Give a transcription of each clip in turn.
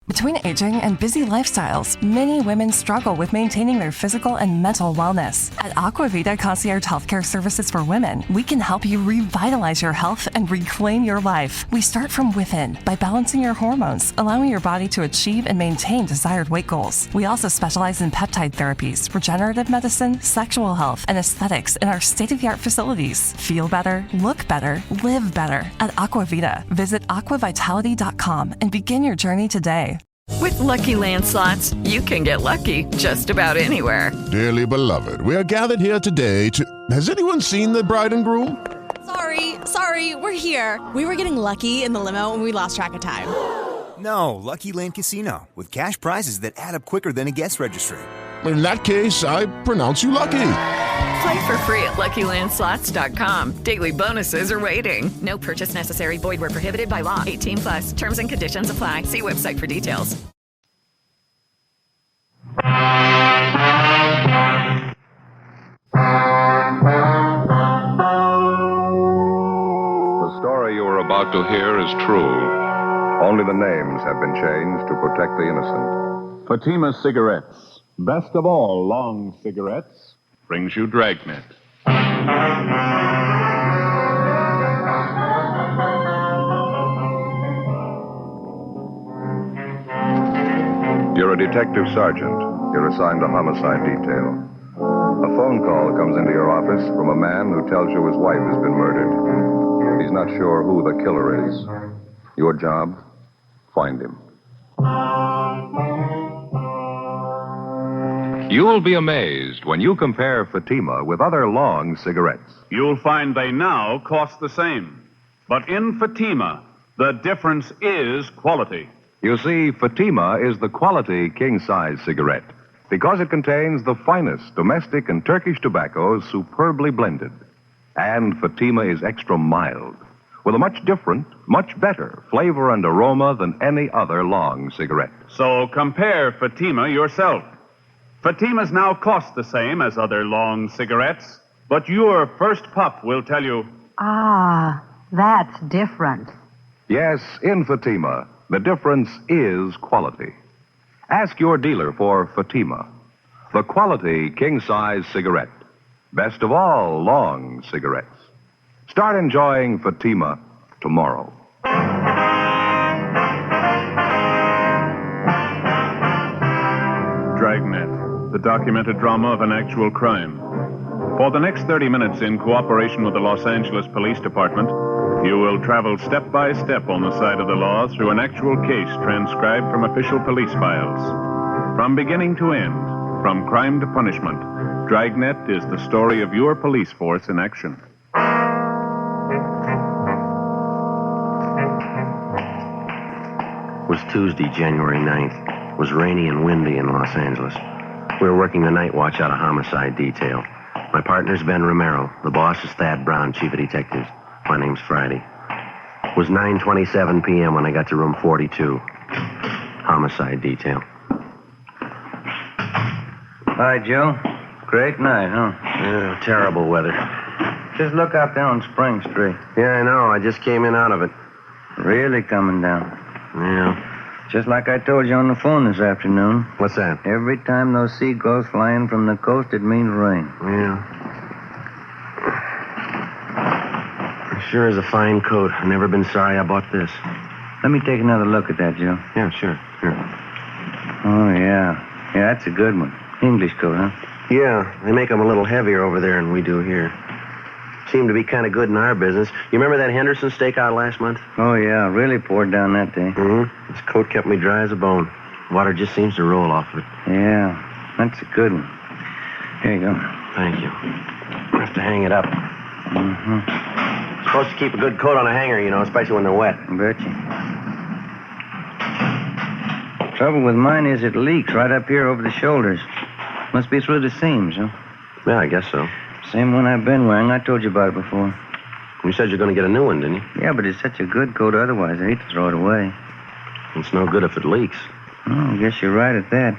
Between aging and busy lifestyles, many women struggle with maintaining their physical and mental wellness. At Aquavita Concierge Healthcare Services for Women, we can help you revitalize your health and reclaim your life. We start from within by balancing your hormones, allowing your body to achieve and maintain desired weight goals. We also specialize in peptide therapies, regenerative medicine, sexual health, and aesthetics in our state-of-the-art facilities. Feel better, look better, live better at Aquavita. Visit aquavitality.com and begin your journey today. With Lucky Land Slots, you can get lucky just about anywhere. Dearly beloved, we are gathered here today to... Has anyone seen the bride and groom? Sorry, we're here. We were getting lucky in the limo and we lost track of time. No, Lucky Land Casino, with cash prizes that add up quicker than a guest registry. In that case, I pronounce you lucky. Play for free at LuckyLandSlots.com. Daily bonuses are waiting. No purchase necessary. Void where prohibited by law. 18+. Terms and conditions apply. See website for details. The story you are about to hear is true. Only the names have been changed to protect the innocent. Fatima Cigarettes, best of all long cigarettes, brings you Dragnet. You're a detective sergeant. You're assigned to homicide detail. A phone call comes into your office from a man who tells you his wife has been murdered. He's not sure who the killer is. Your job? Find him. You'll be amazed when you compare Fatima with other long cigarettes. You'll find they now cost the same. But in Fatima, the difference is quality. You see, Fatima is the quality king-size cigarette because it contains the finest domestic and Turkish tobaccos superbly blended. And Fatima is extra mild, with a much different, much better flavor and aroma than any other long cigarette. So compare Fatima yourself. Fatimas now cost the same as other long cigarettes, but your first puff will tell you... Ah, that's different. Yes, in Fatima, the difference is quality. Ask your dealer for Fatima, the quality king-size cigarette. Best of all long cigarettes. Start enjoying Fatima tomorrow. Dragnet, the documented drama of an actual crime. For the next 30 minutes, in cooperation with the Los Angeles Police Department, you will travel step by step on the side of the law through an actual case transcribed from official police files. From beginning to end, from crime to punishment, Dragnet is the story of your police force in action. It was Tuesday, January 9th. It was rainy and windy in Los Angeles. We were working the night watch out of homicide detail. My partner's Ben Romero. The boss is Thad Brown, chief of detectives. My name's Friday. It was 9:27 p.m. when I got to room 42. Homicide detail. Hi, Joe. Great night, huh? Yeah, terrible weather. Just look out there on Spring Street. Yeah, I know. I just came in out of it. Really coming down. Yeah. Just like I told you on the phone this afternoon. What's that? Every time those seagulls fly in from the coast, it means rain. Yeah. It sure is a fine coat. I've never been sorry I bought this. Let me take another look at that, Joe. Yeah, sure. Oh, yeah. Yeah, that's a good one. English coat, huh? Yeah, they make them a little heavier over there than we do here. Seem to be kind of good in our business. You remember that Henderson stakeout last month? Oh, yeah. Really poured down that day. Mm-hmm. This coat kept me dry as a bone. Water just seems to roll off of it. Yeah, that's a good one. Here you go. Thank you. I have to hang it up. Mm-hmm. Supposed to keep a good coat on a hanger, you know, especially when they're wet. Betcha. Trouble with mine is it leaks right up here over the shoulders. Must be through the seams, huh? Yeah, I guess so. Same one I've been wearing. I told you about it before. You said you're going to get a new one, didn't you? Yeah, but it's such a good coat otherwise. I hate to throw it away. It's no good if it leaks. Oh, I guess you're right at that.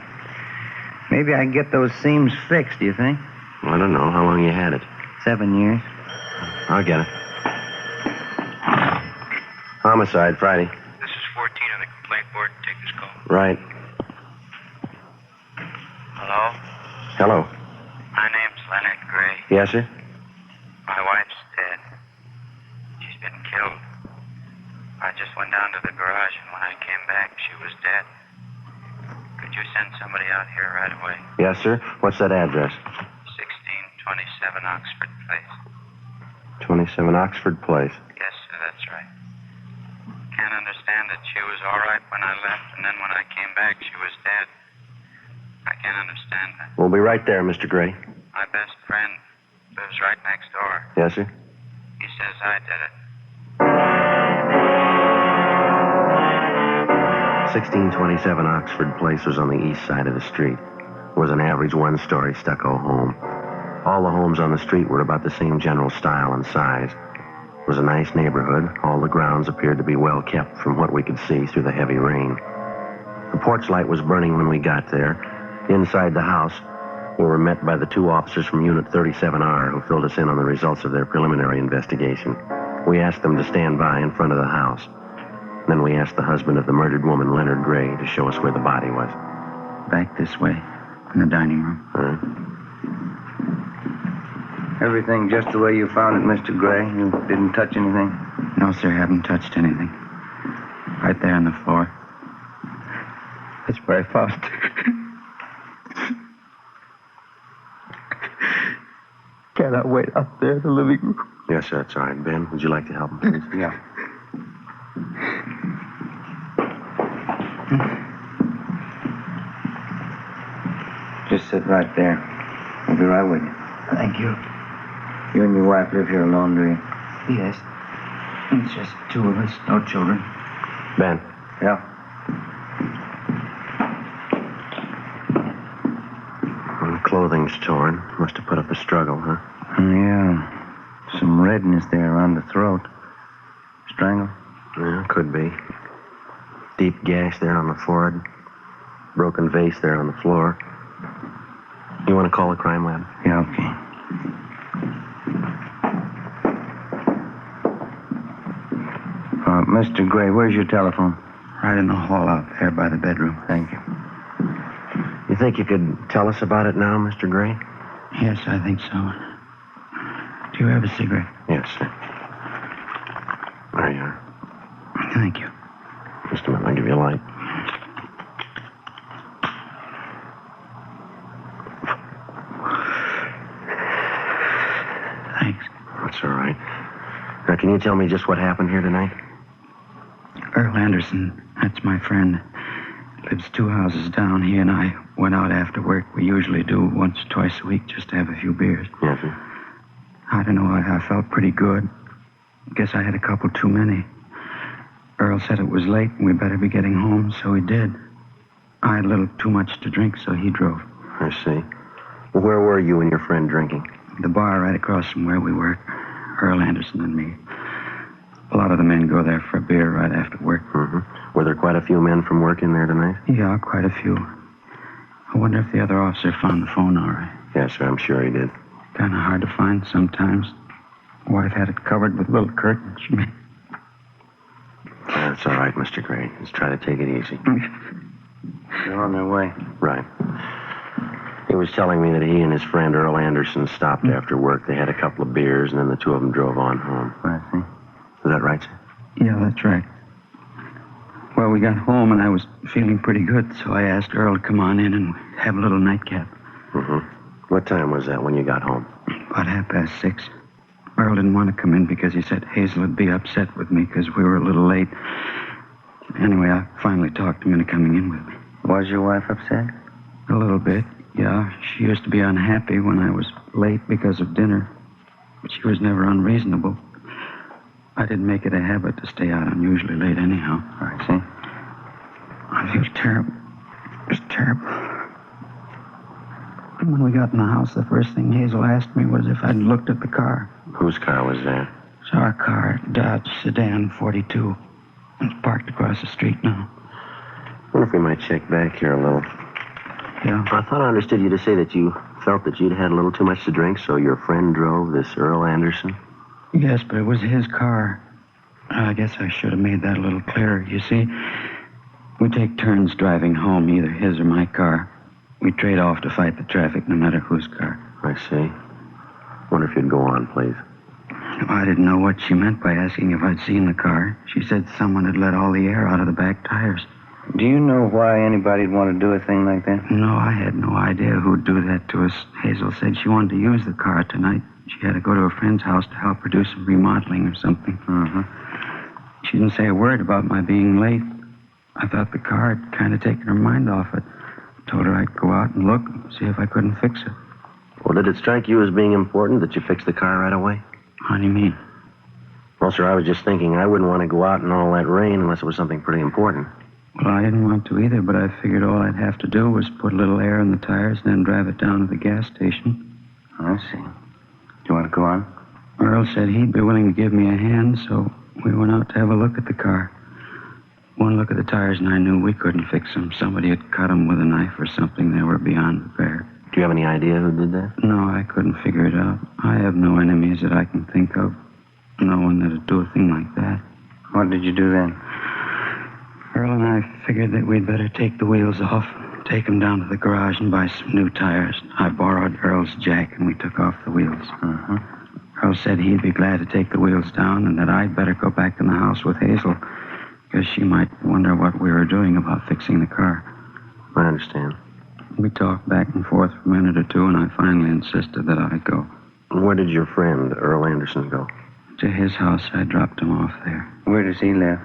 Maybe I can get those seams fixed, do you think? I don't know. How long you had it? 7 years. I'll get it. Homicide, Friday. This is 14 on the complaint board. Take this Echo. Right. Hello? Hello. My name's Leonard Gray. Yes, sir? My wife's dead. She's been killed. I just went down to the garage, and when I came back, she was dead. Could you send somebody out here right away? Yes, sir. What's that address? 1627 Oxford Place. 27 Oxford Place. Yes, sir, that's right. Can't understand that she was all right when I left, and then when I came back, she was dead. I can't understand that. We'll be right there, Mr. Gray. My best friend lives right next door. Yes, sir? He says I did it. 1627 Oxford Place was on the east side of the street. It was an average one-story stucco home. All the homes on the street were about the same general style and size. It was a nice neighborhood. All the grounds appeared to be well kept from what we could see through the heavy rain. The porch light was burning when we got there. Inside the house, we were met by the two officers from Unit 37R who filled us in on the results of their preliminary investigation. We asked them to stand by in front of the house. Then we asked the husband of the murdered woman, Leonard Gray, to show us where the body was. Back this way, in the dining room. Everything just the way you found it, Mr. Gray? You didn't touch anything? No, sir, haven't touched anything. Right there on the floor. That's where I found it. Cannot wait up there in the living room. Yes, sir, that's all right. Ben, would you like to help him, please? Yeah. Just sit right there. I'll be right with you. Thank you. You and your wife live here alone, do you? Yes. It's just two of us, no children. Ben. Yeah. Well, the clothing's torn. Must have put up a struggle, huh? Yeah. Some redness there around the throat. Strangled? Yeah, could be. Deep gash there on the forehead. Broken vase there on the floor. You want to call the crime lab? Yeah, okay. Mr. Gray, where's your telephone? Right in the hall out there by the bedroom. Thank you. You think you could tell us about it now, Mr. Gray? Yes, I think so. Do you have a cigarette? Yes, sir. There you are. Thank you. Just a minute, I'll give you a light. Thanks. That's all right. Now, can you tell me just what happened here tonight? Earl Anderson, that's my friend. Lives 2 houses down. He and I went out after work. We usually do once, twice a week, just to have a few beers. Yes, sir. I don't know, I felt pretty good. Guess I had a couple too many. Earl said it was late and we better be getting home, so he did. I had a little too much to drink, so he drove. I see. Well, where were you and your friend drinking? The bar right across from where we work. Earl Anderson and me. A lot of the men go there for a beer right after work. Mm-hmm. Were there quite a few men from work in there tonight? Yeah, quite a few. I wonder if the other officer found the phone all right. Yes, sir, I'm sure he did. Kind of hard to find sometimes. Wife had it covered with little curtains. That's all right, Mr. Gray. Let's try to take it easy. They're on their way. Right. He was telling me that he and his friend Earl Anderson stopped after work. They had a couple of beers, and then the two of them drove on home. I see. Is that right, sir? Yeah, that's right. Well, we got home, and I was feeling pretty good, so I asked Earl to come on in and have a little nightcap. Mm-hmm. What time was that when you got home? About 6:30. Earl didn't want to come in because he said Hazel would be upset with me because we were a little late. Anyway, I finally talked him into coming in with me. Was your wife upset? A little bit, yeah. She used to be unhappy when I was late because of dinner. But she was never unreasonable. I didn't make it a habit to stay out unusually late anyhow. I see. I feel terrible. Just terrible. And when we got in the house, the first thing Hazel asked me was if I'd looked at the car. Whose car was that? It's our car, Dodge Sedan 42. It's parked across the street now. I wonder if we might check back here a little. Yeah. I thought I understood you to say that you felt that you'd had a little too much to drink, so your friend drove this Earl Anderson? Yes, but it was his car. I guess I should have made that a little clearer. You see, We take turns driving home, either his or my car. We trade off to fight the traffic, no matter whose car. I see. Wonder if you'd go on, please. I didn't know what she meant by asking if I'd seen the car. She said someone had let all the air out of the back tires. Do you know why anybody'd want to do a thing like that? No, I had no idea who'd do that to us. Hazel said she wanted to use the car tonight. She had to go to a friend's house to help her do some remodeling or something. Mm-hmm. She didn't say a word about my being late. I thought the car had kind of taken her mind off it. Told her I'd go out and look and see if I couldn't fix it. Well, did it strike you as being important that you fix the car right away? How do you mean? Well, sir, I was just thinking I wouldn't want to go out in all that rain unless it was something pretty important. Well, I didn't want to either, but I figured all I'd have to do was put a little air in the tires and then drive it down to the gas station. I see. Do you want to go on? Earl said he'd be willing to give me a hand, so we went out to have a look at the car. One look at the tires and I knew we couldn't fix them. Somebody had cut them with a knife or something. They were beyond repair. Do you have any idea who did that? No, I couldn't figure it out. I have no enemies that I can think of. No one that'd do a thing like that. What did you do then? Earl and I figured that we'd better take the wheels off, take them down to the garage and buy some new tires. I borrowed Earl's jack and we took off the wheels. Mm-hmm. Earl said he'd be glad to take the wheels down and that I'd better go back in the house with Hazel because she might wonder what we were doing about fixing the car. I understand. We talked back and forth for a minute or two and I finally insisted that I go. Where did your friend, Earl Anderson, go? To his house. I dropped him off there. Where does he live?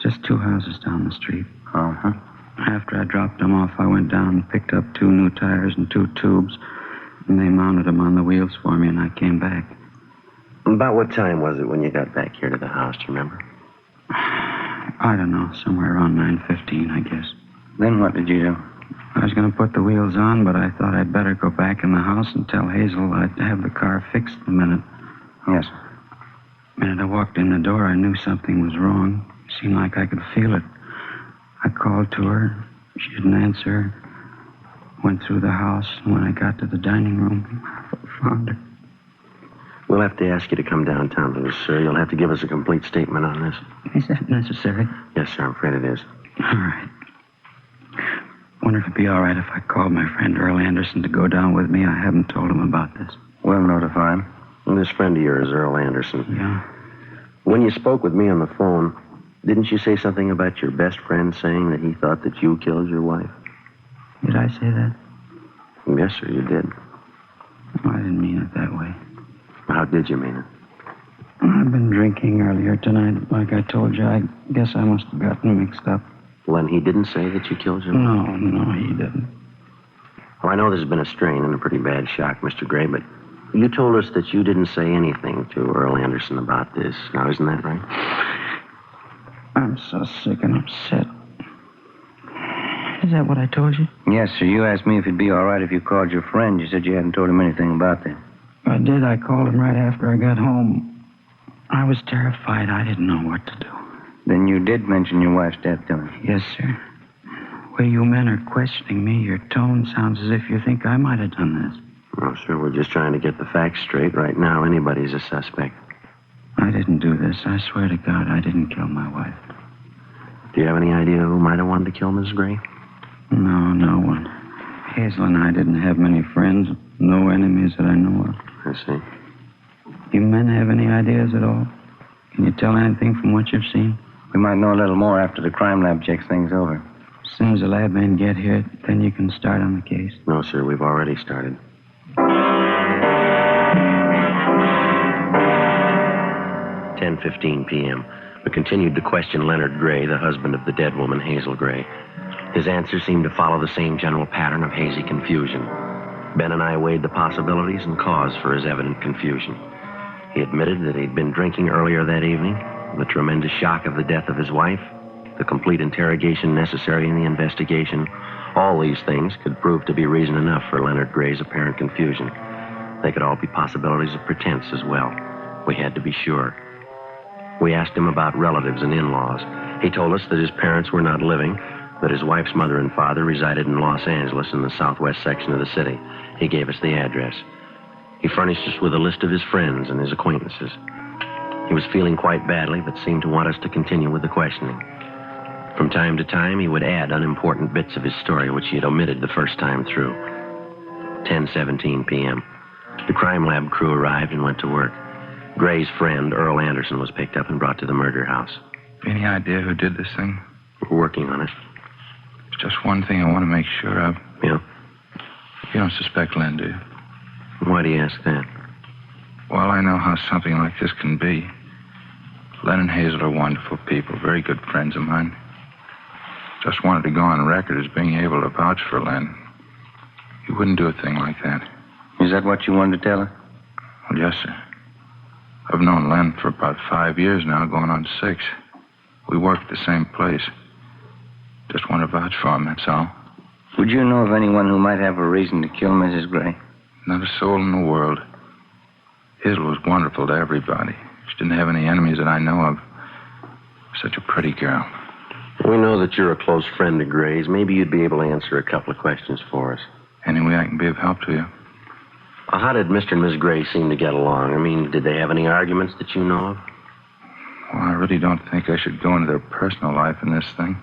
Just 2 houses down the street. Uh-huh. After I dropped him off, I went down and picked up 2 new tires and 2 tubes, and they mounted them on the wheels for me, and I came back. About what time was it when you got back here to the house, do you remember? I don't know, somewhere around 9:15, I guess. Then what did you do? I was going to put the wheels on, but I thought I'd better go back in the house and tell Hazel I'd have the car fixed in a minute. Yes. The minute I walked in the door, I knew something was wrong. It seemed like I could feel it. I called to her. She didn't answer. Went through the house, and when I got to the dining room, I found her. We'll have to ask you to come downtown with us, sir. You'll have to give us a complete statement on this. Is that necessary? Yes, sir, I'm afraid it is. All right. Wonder if it'd be all right if I called my friend Earl Anderson to go down with me. I haven't told him about this. We'll notify him. And this friend of yours, Earl Anderson. Yeah. When you spoke with me on the phone, didn't you say something about your best friend saying that he thought that you killed your wife? Did I say that? Yes, sir, you did. Oh, I didn't mean it that way. How did you mean it? I've been drinking earlier tonight. Like I told you, I guess I must have gotten mixed up. Well, then he didn't say that you killed your wife? No, he didn't. Well, I know there's been a strain and a pretty bad shock, Mr. Gray, but you told us that you didn't say anything to Earl Anderson about this. Now, isn't that right? I'm so sick and upset. Is that what I told you? Yes, sir. You asked me if it'd be all right if you called your friend. You said you hadn't told him anything about that. I did. I called him right after I got home. I was terrified. I didn't know what to do. Then you did mention your wife's death to him? Yes, sir. The way you men are questioning me, your tone sounds as if you think I might have done this. No, sir, we're just trying to get the facts straight. Right now, anybody's a suspect. I didn't do this. I swear to God, I didn't kill my wife. Do you have any idea who might have wanted to kill Mrs. Gray? No, no one. Hazel and I didn't have many friends. No enemies that I know of. I see. You men have any ideas at all? Can you tell anything from what you've seen? We might know a little more after the crime lab checks things over. As soon as the lab men get here, then you can start on the case. No, sir, we've already started. 10:15 p.m. We continued to question Leonard Gray, the husband of the dead woman, Hazel Gray. His answers seemed to follow the same general pattern of hazy confusion. Ben and I weighed the possibilities and cause for his evident confusion. He admitted that he'd been drinking earlier that evening, the tremendous shock of the death of his wife, the complete interrogation necessary in the investigation. All these things could prove to be reason enough for Leonard Gray's apparent confusion. They could all be possibilities of pretense as well. We had to be sure. We asked him about relatives and in-laws. He told us that his parents were not living, that his wife's mother and father resided in Los Angeles in the southwest section of the city. He gave us the address. He furnished us with a list of his friends and his acquaintances. He was feeling quite badly, but seemed to want us to continue with the questioning. From time to time, he would add unimportant bits of his story which he had omitted the first time through. 10:17 p.m. The crime lab crew arrived and went to work. Gray's friend, Earl Anderson, was picked up and brought to the murder house. Any idea who did this thing? We're working on it. There's just one thing I want to make sure of. Yeah? You don't suspect Len, do you? Why do you ask that? Well, I know how something like this can be. Len and Hazel are wonderful people, very good friends of mine. Just wanted to go on record as being able to vouch for Len. He wouldn't do a thing like that. Is that what you wanted to tell her? Well, yes, sir. I've known Len for about 5 years now, going on 6. We work at the same place. Just want to vouch for him, that's all. Would you know of anyone who might have a reason to kill Mrs. Gray? Not a soul in the world. Hazel was wonderful to everybody. She didn't have any enemies that I know of. Such a pretty girl. We know that you're a close friend of Gray's. Maybe you'd be able to answer a couple of questions for us. Any way I can be of help to you? Well, how did Mr. and Miss Gray seem to get along? I mean, did they have any arguments that you know of? Well, I really don't think I should go into their personal life in this thing.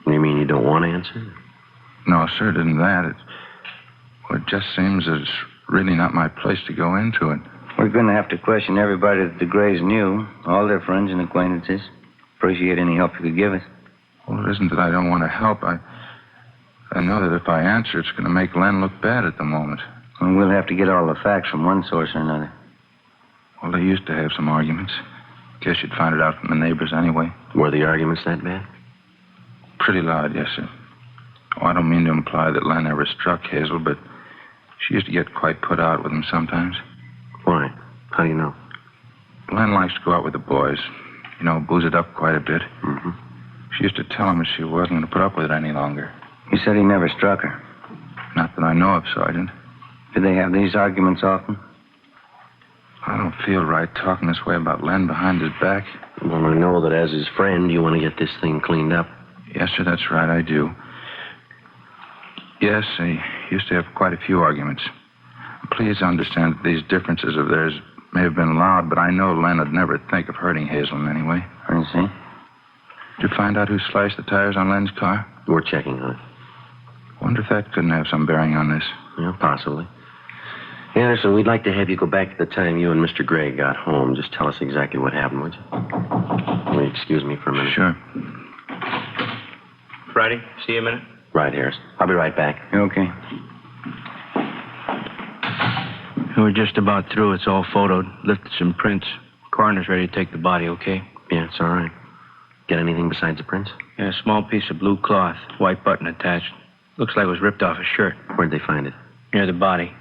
You mean you don't want to answer? No, sir, didn't that. It just seems that it's really not my place to go into it. We're going to have to question everybody that the Grays knew, all their friends and acquaintances. Appreciate any help you could give us. Well, it isn't that I don't want to help. I know that if I answer, it's going to make Len look bad at the moment. And we'll have to get all the facts from one source or another. Well, they used to have some arguments. Guess you'd find it out from the neighbors anyway. Were the arguments that bad? Pretty loud, yes, sir. Oh, I don't mean to imply that Len ever struck Hazel, but she used to get quite put out with him sometimes. Why? How do you know? Len likes to go out with the boys. You know, booze it up quite a bit. Mm-hmm. She used to tell him that she wasn't going to put up with it any longer. He said he never struck her. Not that I know of, Sergeant. Did they have these arguments often? I don't feel right talking this way about Len behind his back. Well, I know that as his friend, you want to get this thing cleaned up. Yes, sir, that's right, I do. Yes, they used to have quite a few arguments. Please understand that these differences of theirs may have been loud, but I know Len would never think of hurting Hazel in any way. I see. Did you find out who sliced the tires on Len's car? We're checking on it. Wonder if that couldn't have some bearing on this. Yeah, possibly. Anderson, we'd like to have you go back to the time you and Mr. Gray got home. Just tell us exactly what happened, would you? Will you excuse me for a minute? Sure. Friday, see you a minute. Right, Harris. I'll be right back. Okay. We're just about through. It's all photoed. Lifted some prints. Coroner's ready to take the body, okay? Yeah, it's all right. Get anything besides the prints? Yeah, a small piece of blue cloth. White button attached. Looks like it was ripped off a shirt. Where'd they find it? Near the body.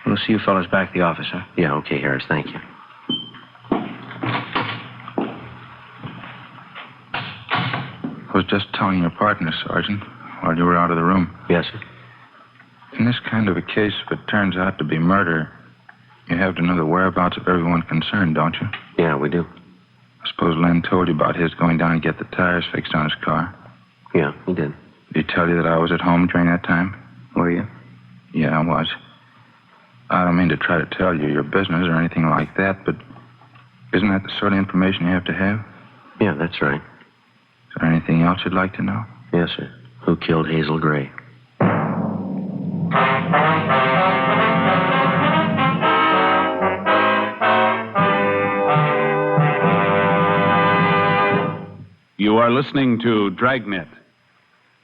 We'll see you fellas back at the office, huh? Yeah, okay, Harris. Thank you. I was just telling your partner, Sergeant, while you were out of the room. Yes, sir. In this kind of a case, if it turns out to be murder, you have to know the whereabouts of everyone concerned, don't you? Yeah, we do. I suppose Len told you about his going down and get the tires fixed on his car. Yeah, he did. Did he tell you that I was at home during that time? Were you? Yeah, I was. I don't mean to try to tell you your business or anything like that, but isn't that the sort of information you have to have? Yeah, that's right. Is there anything else you'd like to know? Yes, sir. Who killed Hazel Gray? You are listening to Dragnet.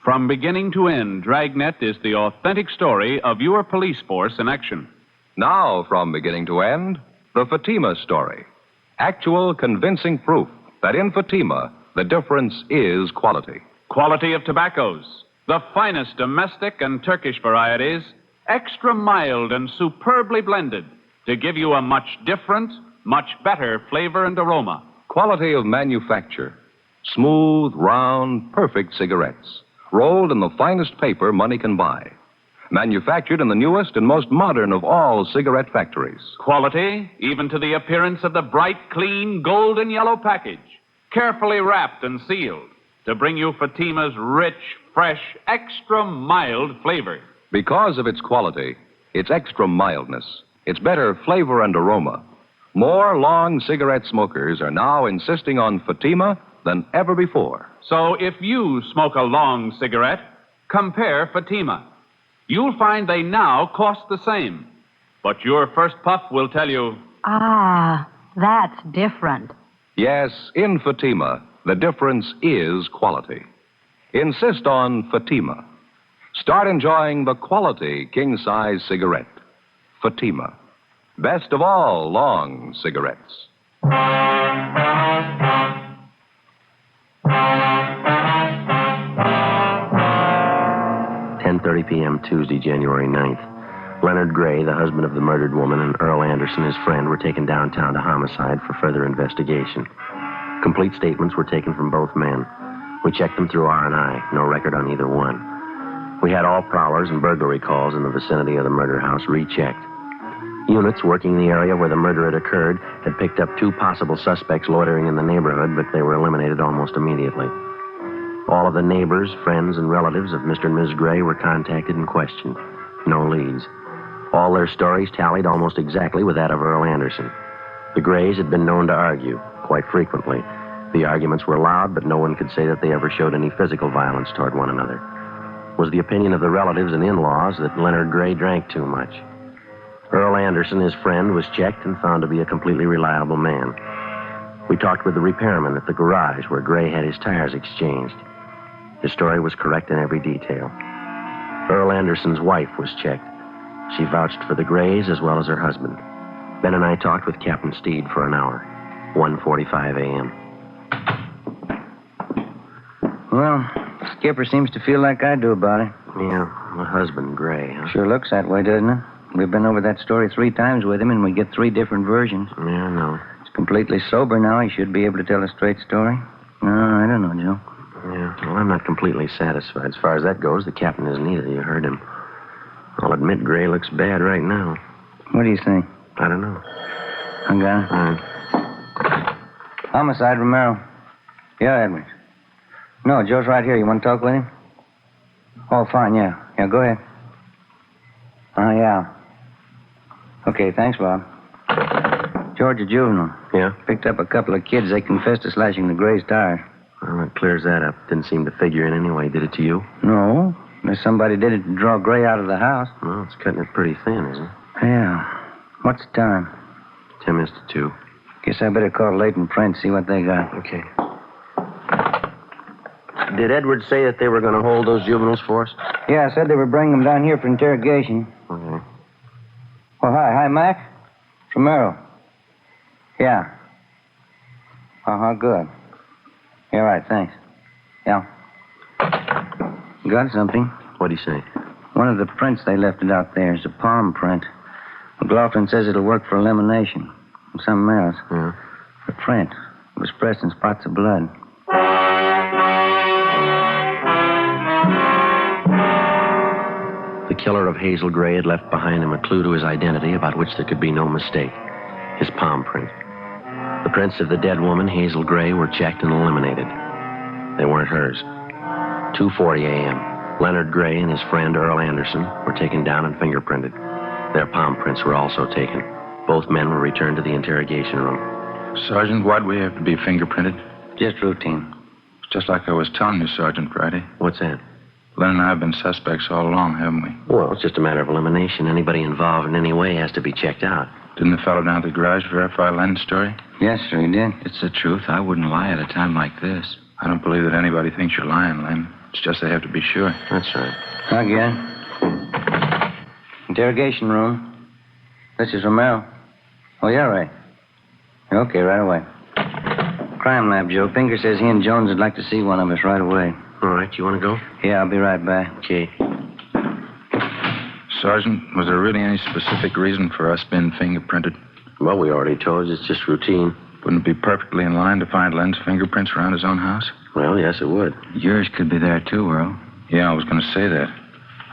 From beginning to end, Dragnet is the authentic story of your police force in action. Now, from beginning to end, the Fatima story. Actual, convincing proof that in Fatima, the difference is quality. Quality of tobaccos, the finest domestic and Turkish varieties, extra mild and superbly blended to give you a much different, much better flavor and aroma. Quality of manufacture. Smooth, round, perfect cigarettes. Rolled in the finest paper money can buy. Manufactured in the newest and most modern of all cigarette factories. Quality, even to the appearance of the bright, clean, golden yellow package. Carefully wrapped and sealed to bring you Fatima's rich, fresh, extra mild flavor. Because of its quality, its extra mildness, its better flavor and aroma, more long cigarette smokers are now insisting on Fatima than ever before. So if you smoke a long cigarette, compare Fatima. You'll find they now cost the same. But your first puff will tell you... Ah, that's different. Yes, in Fatima, the difference is quality. Insist on Fatima. Start enjoying the quality king-size cigarette. Fatima. Best of all long cigarettes. 10:30 p.m. Tuesday, January 9th. Leonard Gray, the husband of the murdered woman, and Earl Anderson, his friend, were taken downtown to homicide for further investigation. Complete statements were taken from both men. We checked them through R&I. No record on either one. We had all prowlers and burglary calls in the vicinity of the murder house rechecked. Units working the area where the murder had occurred had picked up 2 possible suspects loitering in the neighborhood, but they were eliminated almost immediately. All of the neighbors, friends, and relatives of Mr. and Ms. Gray were contacted and questioned. No leads. All their stories tallied almost exactly with that of Earl Anderson. The Grays had been known to argue, quite frequently. The arguments were loud, but no one could say that they ever showed any physical violence toward one another. It was the opinion of the relatives and in-laws that Leonard Gray drank too much. Earl Anderson, his friend, was checked and found to be a completely reliable man. We talked with the repairman at the garage where Gray had his tires exchanged. His story was correct in every detail. Earl Anderson's wife was checked. She vouched for the Grays as well as her husband. Ben and I talked with Captain Steed for an hour. 1:45 a.m. Well, Skipper seems to feel like I do about it. Yeah, my husband, Gray, huh? Sure looks that way, doesn't it? We've been over that story 3 times with him, and we get 3 different versions. Yeah, I know. He's completely sober now. He should be able to tell a straight story. No, I don't know, Joe. Yeah, well, I'm not completely satisfied. As far as that goes, the captain isn't either. You heard him. I'll admit Gray looks bad right now. What do you think? I don't know. I got it. All right. Homicide, Romero. Yeah, Edwards. No, Joe's right here. You want to talk with him? Oh, fine, yeah. Yeah, go ahead. Yeah. Okay, thanks, Bob. Georgia Juvenile. Yeah? Picked up a couple of kids. They confessed to slashing the Gray's tires. Well, that clears that up. Didn't seem to figure in anyway. Did it to you? No. Unless somebody did it to draw Gray out of the house. Well, it's cutting it pretty thin, isn't it? Yeah. What's the time? 10 minutes to 2. Guess I better call Leighton Print, see what they got. Okay. Did Edwards say that they were going to hold those juveniles for us? Yeah, I said they were bringing them down here for interrogation. Okay. Oh, hi. Hi, Mac. It's Romero. Yeah. Uh-huh, good. Yeah, right, thanks. Yeah. Got something. What'd he say? One of the prints they left it out there is a palm print. McLaughlin says it'll work for elimination. And something else. Yeah? The print was pressed in spots of blood. The killer of Hazel Gray had left behind him a clue to his identity about which there could be no mistake. His palm print. The prints of the dead woman, Hazel Gray, were checked and eliminated. They weren't hers. 2:40 a.m. Leonard Gray and his friend Earl Anderson were taken down and fingerprinted. Their palm prints were also taken. Both men were returned to the interrogation room. Sergeant, why'd we have to be fingerprinted? Just routine. Just like I was telling you, Sergeant Friday. What's that? Len and I have been suspects all along, haven't we? Well, it's just a matter of elimination. Anybody involved in any way has to be checked out. Didn't the fellow down at the garage verify Len's story? Yes, sir, he did. It's the truth. I wouldn't lie at a time like this. I don't believe that anybody thinks you're lying, Len. It's just they have to be sure. That's right. I get it. Interrogation room. This is Romero. Oh, yeah, right. Okay, right away. Crime lab, Joe. Pinker says he and Jones would like to see one of us right away. All right, you want to go? Yeah, I'll be right back. Okay. Sergeant, was there really any specific reason for us being fingerprinted? Well, we already told you. It's just routine. Wouldn't it be perfectly in line to find Len's fingerprints around his own house? Well, yes, it would. Yours could be there, too, Earl. Yeah, I was going to say that.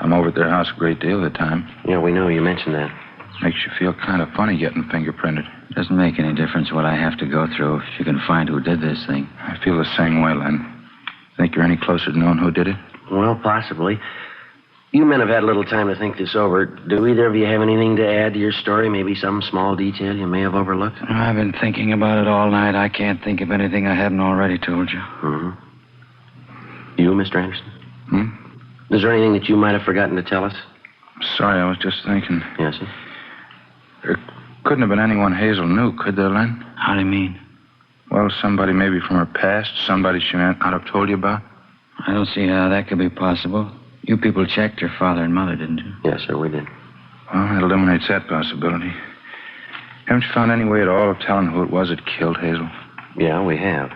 I'm over at their house a great deal of the time. Yeah, we know. You mentioned that. Makes you feel kind of funny getting fingerprinted. Doesn't make any difference what I have to go through if you can find who did this thing. I feel the same way, Len. Think you're any closer to knowing who did it? Well, possibly. You men have had a little time to think this over. Do either of you have anything to add to your story? Maybe some small detail you may have overlooked? I've been thinking about it all night. I can't think of anything I hadn't already told you. Mm-hmm. You, Mr. Anderson? Is there anything that you might have forgotten to tell us? Sorry, I was just thinking. Yes, sir? There couldn't have been anyone Hazel knew, could there, Len? How do you mean? Well, somebody maybe from her past, somebody she might not have told you about. I don't see how that could be possible. You people checked her father and mother, didn't you? Yes, sir, we did. Well, that eliminates that possibility. Haven't you found any way at all of telling who it was that killed Hazel? Yeah, we have.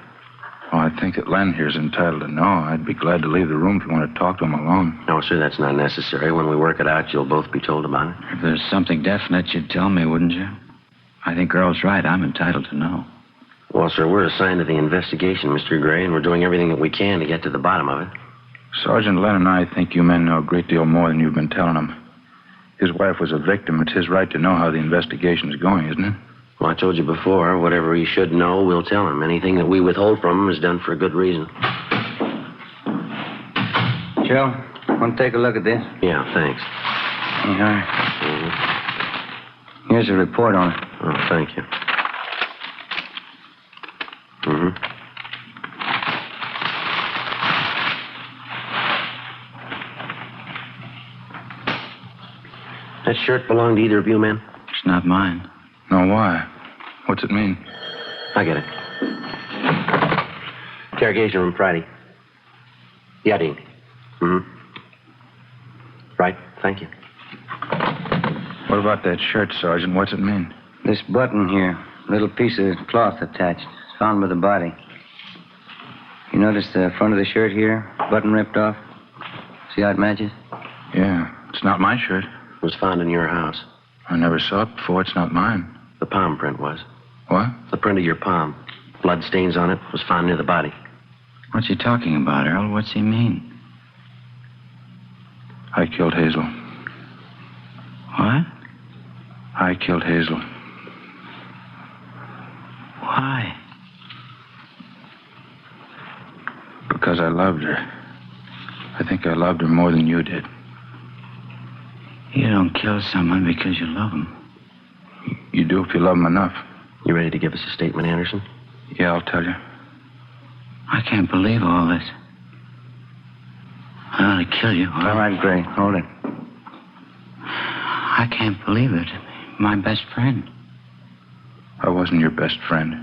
Well, I think that Len here's entitled to know. I'd be glad to leave the room if you want to talk to him alone. No, sir, that's not necessary. When we work it out, you'll both be told about it. If there's something definite, you'd tell me, wouldn't you? I think Earl's right. I'm entitled to know. Well, sir, we're assigned to the investigation, Mr. Gray, and we're doing everything that we can to get to the bottom of it. Sergeant Len and I think you men know a great deal more than you've been telling him. His wife was a victim. It's his right to know how the investigation's going, isn't it? Well, I told you before, whatever he should know, we'll tell him. Anything that we withhold from him is done for a good reason. Joe, want to take a look at this? Yeah, thanks. Here's a report on it. Oh, thank you. That shirt belong to either of you men? It's not mine. No, why? What's it mean? I get it. Interrogation room Friday. Yeah, Dean. Right, thank you. What about that shirt, Sergeant? What's it mean? This button here, little piece of cloth attached, found by the body. You notice the front of the shirt here, button ripped off? See how it matches? Yeah, it's not my shirt. It was found in your house. I never saw it before. It's not mine. The palm print was. What? The print of your palm. Blood stains on it was found near the body. What's he talking about, Earl? What's he mean? I killed Hazel. What? I killed Hazel. Why? Because I loved her. I think I loved her more than you did. You don't kill someone because you love them. You do if you love them enough. You ready to give us a statement, Anderson? Yeah, I'll tell you. I can't believe all this. I ought to kill you. All right, Gray, hold it. I can't believe it. My best friend. I wasn't your best friend.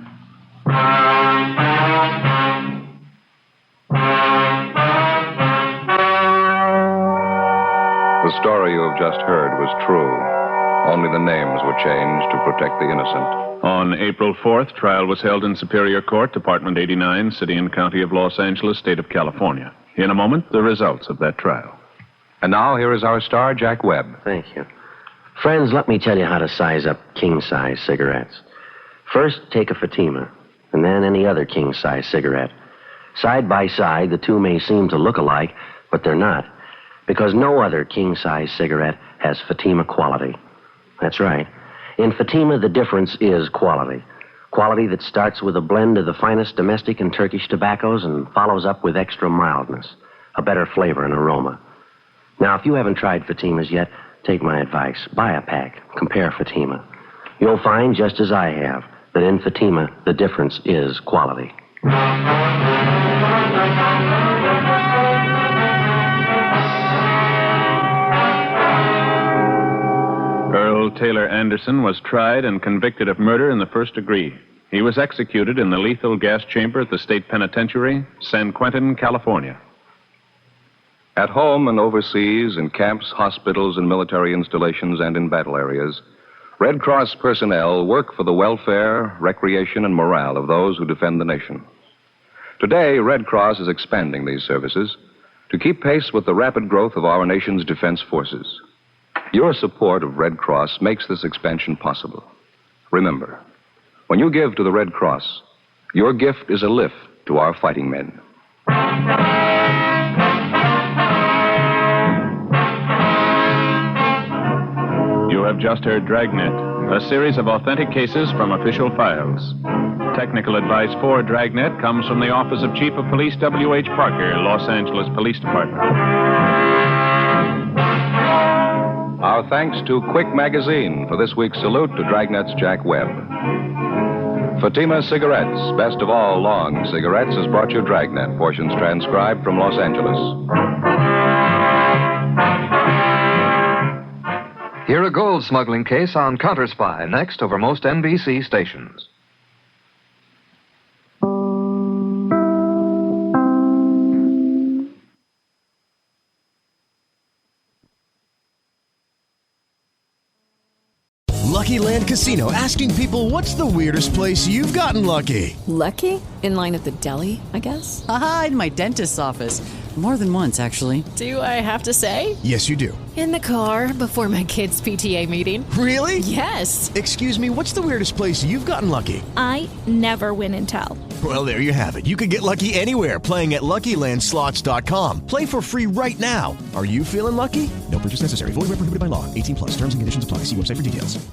The story you have just heard was true. Only the names were changed to protect the innocent. On April 4th, trial was held in Superior Court, Department 89, City and County of Los Angeles, State of California. In a moment, the results of that trial. And now, here is our star, Jack Webb. Thank you. Friends, let me tell you how to size up king-size cigarettes. First, take a Fatima, and then any other king-size cigarette. Side by side, the two may seem to look alike, but they're not, because no other king-size cigarette has Fatima quality. That's right. In Fatima, the difference is quality. Quality that starts with a blend of the finest domestic and Turkish tobaccos and follows up with extra mildness, a better flavor and aroma. Now, if you haven't tried Fatimas yet, take my advice. Buy a pack. Compare Fatima. You'll find, just as I have, that in Fatima, the difference is quality. Earl Taylor Anderson was tried and convicted of murder in the first degree. He was executed in the lethal gas chamber at the state penitentiary, San Quentin, California. At home and overseas, in camps, hospitals, and military installations, and in battle areas, Red Cross personnel work for the welfare, recreation, and morale of those who defend the nation. Today, Red Cross is expanding these services to keep pace with the rapid growth of our nation's defense forces. Your support of Red Cross makes this expansion possible. Remember, when you give to the Red Cross, your gift is a lift to our fighting men. You have just heard Dragnet, a series of authentic cases from official files. Technical advice for Dragnet comes from the Office of Chief of Police W.H. Parker, Los Angeles Police Department. Our thanks to Quick Magazine for this week's salute to Dragnet's Jack Webb. Fatima Cigarettes, best of all long cigarettes, has brought you Dragnet, portions transcribed from Los Angeles. Hear a gold smuggling case on Counter Spy next over most NBC stations. Lucky Land Casino, asking people, what's the weirdest place you've gotten lucky? Lucky? In line at the deli, I guess? Aha, in my dentist's office. More than once, actually. Do I have to say? Yes, you do. In the car before my kids' PTA meeting. Really? Yes. Excuse me, what's the weirdest place you've gotten lucky? I never win and tell. Well, there you have it. You can get lucky anywhere, playing at LuckyLandSlots.com. Play for free right now. Are you feeling lucky? No purchase necessary. Void where prohibited by law. 18+. Terms and conditions apply. See website for details.